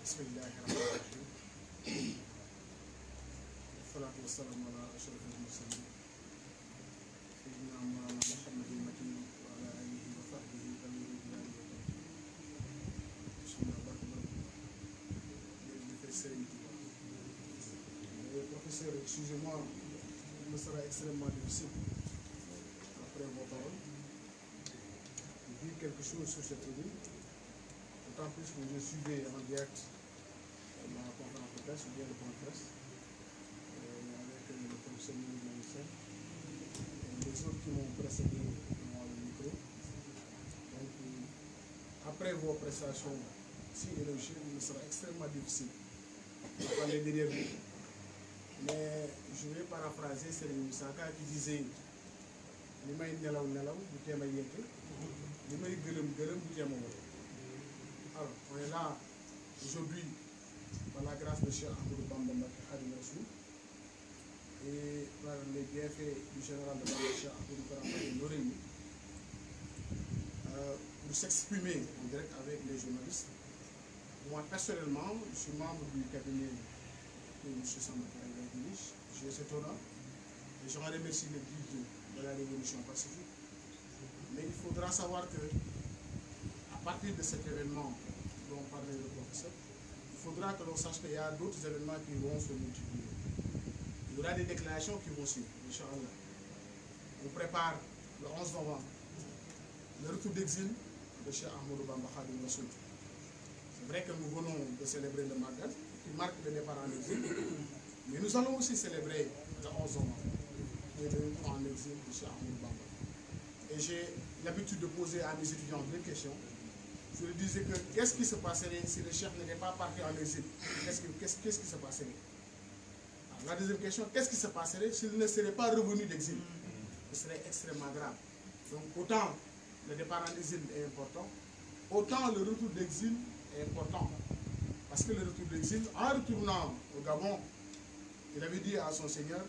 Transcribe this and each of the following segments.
بسم الله الرحمن الرحيم والصلاة والسلام على أشرف المرسلين سيدنا مولانا محمد المكين وعلى آله وصحبه ذوي الرضوان والتمكين. بسم الله الرحمن الرحيم. Professeur, excusez-moi, il me sera extrêmement difficile après vos paroles de dire quelque chose sur cette tribune. D'autant plus que je suivais en direct la conférence de presse ou bien le point de presse avec le professeur Moussa et les autres qui m'ont précédé dans le micro. Donc, après vos prestations si élogieuses, il me sera extrêmement difficile de parler derrière vous. Mais je vais paraphraser Serigne Moussa Ka qui disait li may nelaw nelaw bu teem a yegg li may gërëm gërëm bu teem a wër. Alors, on est là aujourd'hui par la grâce de Cheikh Ahmadou Bamba Mbacké Khadimou Rassoul et par les bienfaits du général de Bamba Cheikh Ahmadou Kara Mbacké Noreyni pour s'exprimer en direct avec les journalistes. Moi personnellement, je suis membre du cabinet de M. Samba Kairé dirige. J'ai cet honneur et je remercie le guide de la Révolution pacifique. Mais il faudra savoir que à partir de cet événement dont parlait le professeur, il faudra que l'on sache qu'il y a d'autres événements qui vont se multiplier. Il y aura des déclarations qui vont suivre, Inch'Allah. On prépare le 11 novembre le retour d'exil de Cheikh Ahmadou Bamba Khadimou Rassoul. C'est vrai que nous venons de célébrer le Magal qui marque le départ en exil, mais nous allons aussi célébrer le 11 novembre qui est le retour en exil de Cheikh Ahmadou Bamba. Et j'ai l'habitude de poser à mes étudiants deux questions. Je leur disais que qu'est-ce qui se passerait si le chef n'était pas parti en exil? Qu'est-ce qui se passerait? Alors, la deuxième question, qu'est-ce qui se passerait s'il ne serait pas revenu d'exil? Ce serait extrêmement grave. Donc autant le départ en exil est important, autant le retour d'exil est important. Parce que le retour d'exil, en retournant au Gabon, il avait dit à son Seigneur,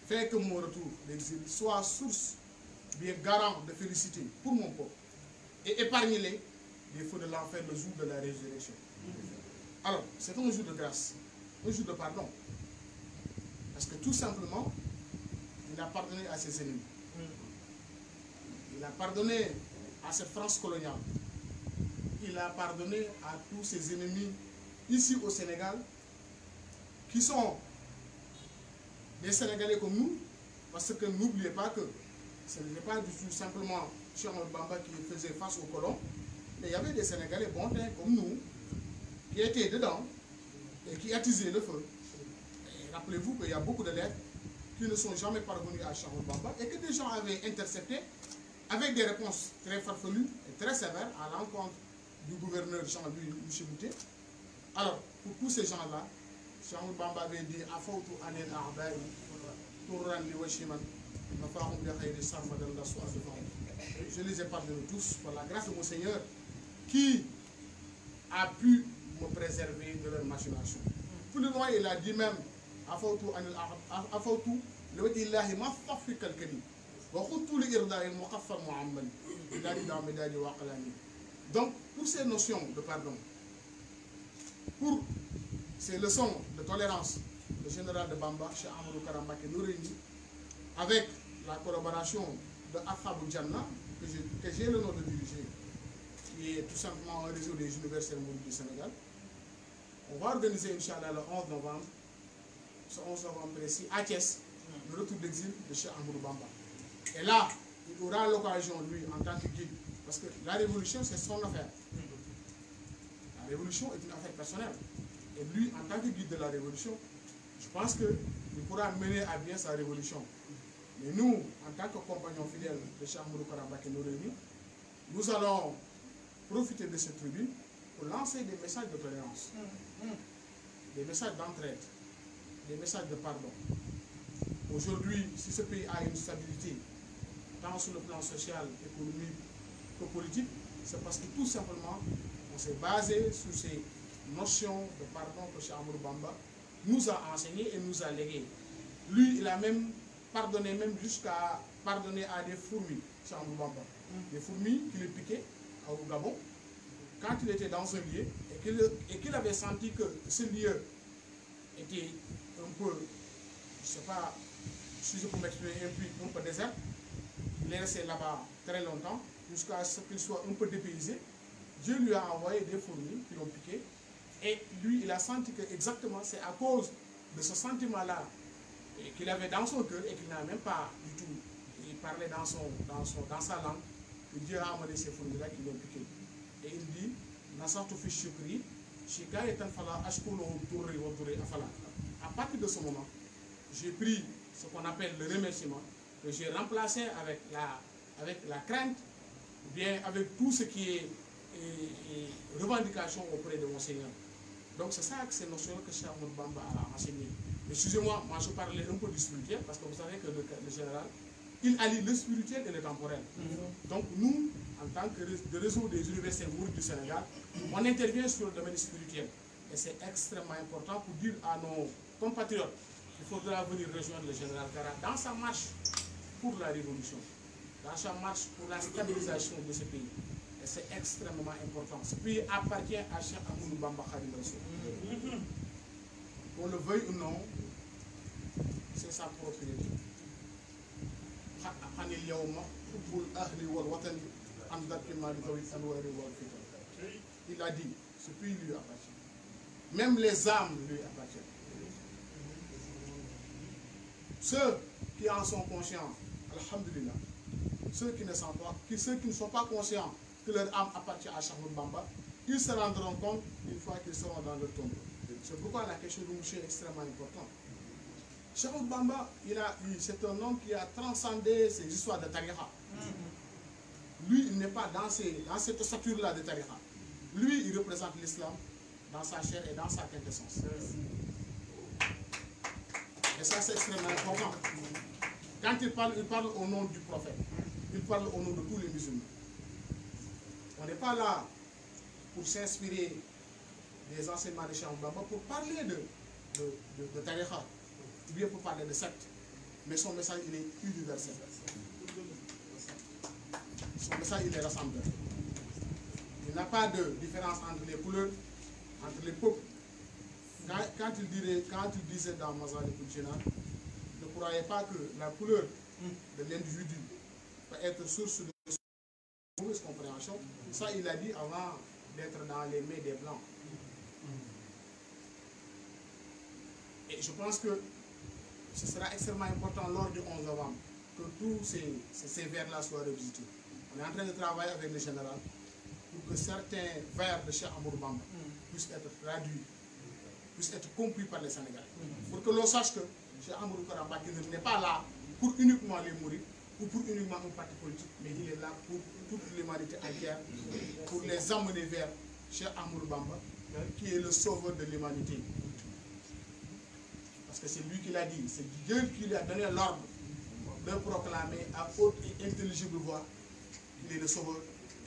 fait que mon retour d'exil soit source bien garant de félicité pour mon peuple et épargne-les des feux de l'enfer le jour de la résurrection. Alors, c'est un jour de grâce, un jour de pardon. Parce que tout simplement, il a pardonné à ses ennemis. Il a pardonné à cette France coloniale. Il a pardonné à tous ses ennemis ici au Sénégal qui sont des Sénégalais comme nous, parce que n'oubliez pas que ce n'était pas du tout simplement Cheikh Ahmadou Bamba qui faisait face aux colons, mais il y avait des Sénégalais bons comme nous qui étaient dedans et qui attisaient le feu. Rappelez-vous qu'il y a beaucoup de lettres qui ne sont jamais parvenues à Cheikh Ahmadou Bamba et que des gens avaient intercepté avec des réponses très farfelues et très sévères à l'encontre du gouverneur Jean-Louis Michel-Bouté. Alors, pour tous ces gens-là, Cheikh Ahmadou Bamba avait dit Afawtu anil a'da'i turran li washiman nafahum bi khayri sarmadan la su'azufahum. Je les ai pardonnés tous par la grâce de mon Seigneur qui a pu me préserver de leur machination. Plus loin, il a dit même Afawtu anil Afawtu li wajhillahi ma fafrikal karim wa khudtu li irda'il muqaffar mu'ammal. Il a dit dans Médaille wa Qalami. Donc, pour ces notions de pardon, pour ces leçons de tolérance, le général de Bamba, Cheikh Ahmadou Kara Mbacké Noreyni, avec la collaboration de Afabou Djanna, que j'ai l'honneur de diriger, qui est tout simplement un réseau des universitaires mourides du Sénégal, on va organiser, Inch'Allah, le 11 novembre, ce 11 novembre précis, à Thiès, le retour d'exil de Cheikh Ahmadou Bamba. Et là, il aura l'occasion, lui, en tant que guide, parce que la révolution, c'est son affaire. La révolution est une affaire personnelle. Et lui, en tant que guide de la révolution, je pense qu'il pourra mener à bien sa révolution. Mais nous, en tant que compagnons fidèles de Cheikh Ahmadou Kara Mbacké Noreyni, nous allons profiter de cette tribune pour lancer des messages de tolérance, des messages d'entraide, des messages de pardon. Aujourd'hui, si ce pays a une stabilité, tant sur le plan social, économique que politique, c'est parce que tout simplement, on s'est basé sur ces notions de pardon que Cheikh Ahmadou Bamba nous a enseigné et nous a légué. Lui, il a même pardonné, même jusqu'à pardonner à des fourmis. Cheikh Amadou Bamba. Des fourmis qui le piquaient au Gabon, quand il était dans un lieu et qu'il avait senti que ce lieu était un peu, je ne sais pas si je peux m'exprimer, un peu désert. Il est resté là-bas très longtemps, jusqu'à ce qu'il soit un peu dépaysé. Dieu lui a envoyé des fourmis qui l'ont piqué. Et lui, il a senti que exactement c'est à cause de ce sentiment-là qu'il avait dans son cœur et qu'il n'a même pas du tout parlé dans sa langue, que Dieu a amené ces fourmis-là qui l'ont piqué. Et il dit, à partir de ce moment, j'ai pris ce qu'on appelle le remerciement, que j'ai remplacé avec la crainte, ou bien avec tout ce qui est revendication auprès de mon Seigneur. Donc c'est ça, ces notions que Cheikh Amadou Bamba a enseigné. Excusez-moi, moi je parlais un peu du spirituel, parce que vous savez que le général, il allie le spirituel et le temporel. Donc nous, en tant que réseau des universités mourides du Sénégal, on intervient sur le domaine spirituel. Et c'est extrêmement important pour dire à nos compatriotes qu'il faudra venir rejoindre le général Kara dans sa marche pour la révolution, dans sa marche pour la stabilisation de ce pays. Et c'est extrêmement important. Ce pays appartient à Cheikh Amadou Bamba Khadim Rassoul. Qu'on le veuille ou non, c'est sa propriété. Il a dit, ce pays lui appartient. Même les âmes lui appartiennent. Ceux qui en sont conscients, alhamdulillah, ceux qui ne sont pas conscients que leur âme appartient à Cheikh Amadou Bamba, ils se rendront compte une fois qu'ils seront dans le tombeau. C'est pourquoi la question de Mouché est extrêmement importante. Cheikh Amadou Bamba, c'est un homme qui a transcendé ces histoires de tariqa. Lui, il n'est pas dans cette stature-là de tariqa. Lui, il représente l'islam dans sa chair et dans sa quintessence. Et ça, c'est extrêmement important. Quand il parle au nom du prophète. Il parle au nom de tous les musulmans. On n'est pas là pour s'inspirer des enseignements de Cheikh Amadou Bamba pour parler de tariqa, ou bien pour parler de secte. Mais son message, il est universel. Son message, il est rassembleur. Il n'a pas de différence entre les couleurs, entre les peuples. Quand il disait dans Masalikul Jinan, ne croyez pas que la couleur de l'individu peut être source de mauvaise compréhension. Ça, il a dit avant d'être dans les mains des Blancs. Et je pense que ce sera extrêmement important lors du 11 novembre que tous ces vers-là soient revisités. On est en train de travailler avec le général pour que certains vers de Cheikh Amadou Bamba puissent être traduits, puissent être compris par les Sénégalais. Pour que l'on sache que Cheikh Amadou Bamba n'est pas là pour uniquement les mourir ou pour uniquement un parti politique, mais il est là pour toute l'humanité entière, pour les amener vers Cheikh Amadou Bamba, qui est le sauveur de l'humanité. Parce que c'est lui qui l'a dit, c'est Dieu qui lui a donné l'ordre de proclamer à haute et intelligible voix qu'il est le sauveur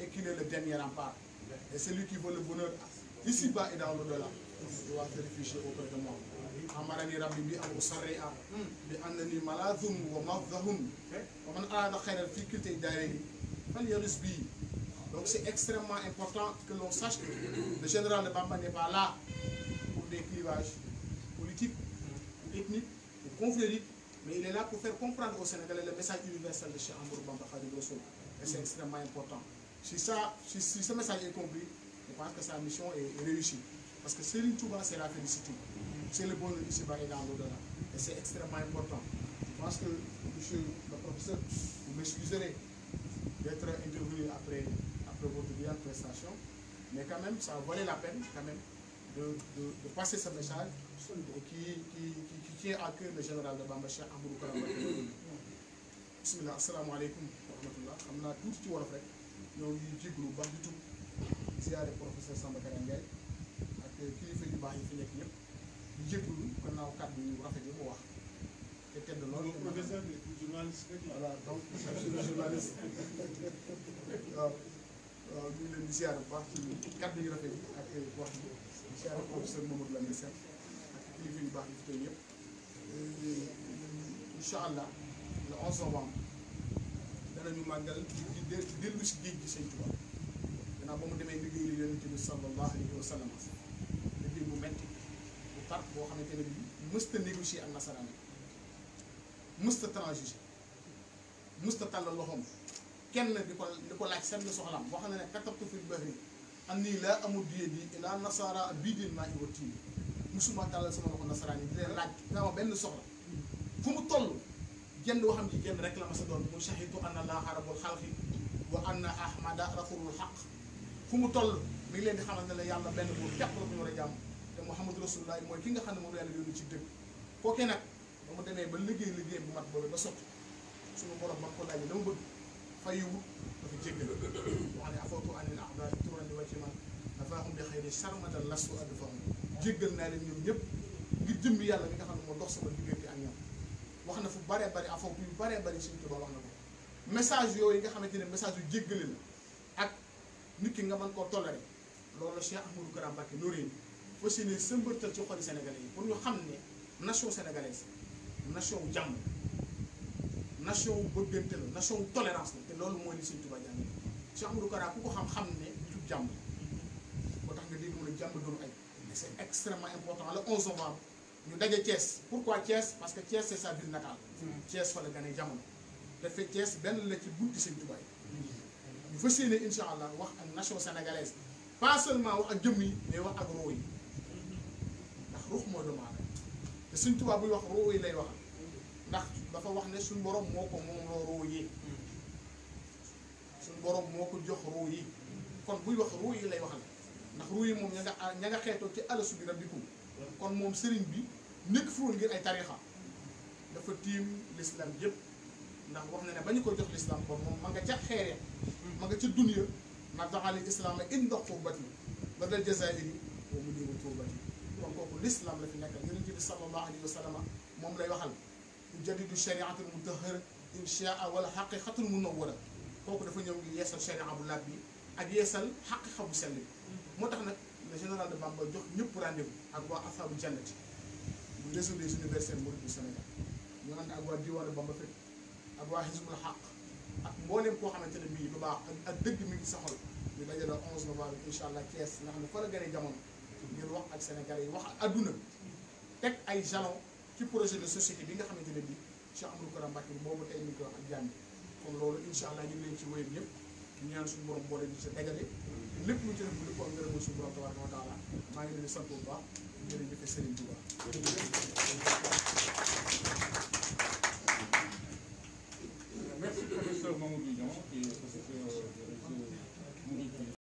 et qu'il est le dernier rempart. Et c'est lui qui veut le bonheur ici-bas et dans l'au-delà. Il doit se réfugier auprès de moi. Amarani Rabbi bi am usarri'a bi annani maladhun wa mafdhahun wa man arada khayran fi kilti darini falyaris bi. Donc c'est extrêmement important que l'on sache que le général de Bamba n'est pas là pour des clivages politiques, ethniques, ou confrériques, mais il est là pour faire comprendre aux Sénégalais le message universel de Cheikh Amadou Bamba Khadim Rassoul. Et c'est extrêmement important. Si ce message est compris, je pense que sa mission est réussie. Parce que Serigne Touba, c'est la félicité. C'est le bonheur ici-bas et dans l'au-delà. Et c'est extrêmement important. Je pense que, monsieur le professeur, vous m'excuserez d'être intervenu après votre brillante prestation. Mais quand même, ça valait la peine quand même de passer ce message qui tient à cœur le général de Bamba Cheikh Amadou Bamba. Bismillah, assalamu alaikum wa rahmatullah. xam naa tuuti ci wolof rek ñoo ngi jéglu bu baax di tub ziare professeur Samba Kara Ndiaye ak kilifa yu baax yi fi nekk ñëpp di jéglu gannaaw kàddu yu rafet yi mu wax te tedd lool. Professeur journaliste. Voilà, donc je suis le journaliste. waaw waaw ñu ngi leen di ziare bu baax ci kàddu yu rafet yi ak wax yi di ziare professeur Mamadou Lamine Sène ak kilifa yu baax yi fi tey yëpp. Incha allah le 11 novembre danañu màggal di dellu si géej gi Sëñ Tuubaa gannaaw ba mu demee liggéey Yonent bi sallallahu alayhi wa sallam liggéey bu metti bu tar boo xamante ne bii mësta négocier ak nasaraan yi mësta transiger mësta tàllal loxoom kenn di ko laaj seen soxlaam boo xam ne katabtu fil bahri anni laa amuddu yadi ilaa nasara bidil maa'i wa tiin musuma tàllal sama loxo nasaraan yi di leen laaj sama benn soxla fu mu toll jenn waxam ji jenn rek la ma sa doon muy shahidu anna laaha rabbul xalqi wa anna ahmada rasulul xaq fu mu toll mi ngi leen di xamal ne la yàlla benn buur képp la ko ñu war a jàmm te muhammadu rasulullah mooy ki nga xam ne moom la yàlla yónni ci dëgg kookee nag ba mu demee ba liggéey bu mat boobu ba sotti suñu borom ba ko laajee dama bëgg fayiwut dafa jéggal wax ne afootu anil a'daa turan li wajhi man nafaahum bi xayri sarmadan lastu adfahum jéggal naa leen ñoom ñëpp ngir jëmbi yàlla mi nga xam ne moo dox sama diggante ak ñoom wax na fu baree bari afootu yu baree bari Sëñ Tuubaa wax na ko message yooyu nga xamante ne message yu jéggale la ak nit ki nga mën koo toléré loolu la Cheikh Ahmadou Kara Mbacké Noreyni fas yéene sëmbartal ci xoli sénégalais yi pour ñu xam ne nation sénégalaise nation wu jàmm nation wu bëggante la nation wu tolérance la te loolu mooy li Sëñ Tuubaa jàng Cheikh Ahmadou Kara ku ko xam ne nitu jàmm moo tax nga dégg mu ne jàmm doon ay c'est extrêmement important le 11 novembre ñu daje Thiès pourquoi Thiès parce que Thiès c'est sa ville natale Thiès fa la gane jamono dafay Thiès benn la ci bunti Sëñ Tuubaa yi ñu fas yéene incha allah wax ak nation sénégalaise pas seulement wax ak jëmm yi mais wax ak roo yi ndax ruux mooy doomu aadama te Sëñ Tuubaa buy wax roo yi lay waxal ndax dafa wax ne suñ borom moo ko moom loo roo yi suñ borom moo ko jox roo yi kon buy wax roo yi lay waxal ndax roo yi moom ña nga xeetoo ci alastu bi rabbikum kon moom sëriñ bi nekk fi woon ngir ay tarixa dafa tiim l'islam yëpp ndax wax na ne ba ñu ko jox l'islam kon moom ma nga ca xeere ma nga ca dunya na daxali islaama inda xurbati la dal jazairi wa mu diiru turbati kon kooku l'islam la fi nekkal yonent bi sallallahu alayhi wa sallam moom lay waxal jadidu shariatul mutahhara inshaa wala xaqiqatul munawwara kooku dafa ñëw ngi yeesal sharia bu laab bi ak yeesal xaqiqa bu sell bi moo tax nag le général de Bamba jox ñëpp rendez-vous ak waa ashabu jannati mu réseau des universitaires mourides du Sénégal ñu ànd ak waa diwaanu Bamba fekk ak waa Hizbul Haq ak mbooleem koo xamante ne bii lu baax ak dëgg mi ngi sa xol ñu dajale 11 novembre incha allah Thiès nga xam ne fa la gënee jamono ngir wax ak Sénégalais yi wax ak adduna teg ay jalon ci projet de société bi nga xamante ne bii Cheikh Ahmadou Kara Mbacké boobu tey ñu koy wax ak jàmm kon loolu incha allah ñu ngi leen ci wéyal ñëpp ñu ñaan suñu borom boole ñu ci dajale lépp lu ci def bu dëppoo ak ngërëmal suñu borom tabaraka wa taala maa ngi leen di sant bu baax jërëjëf Serigne Touba. Merci professeur Mamadou Niang.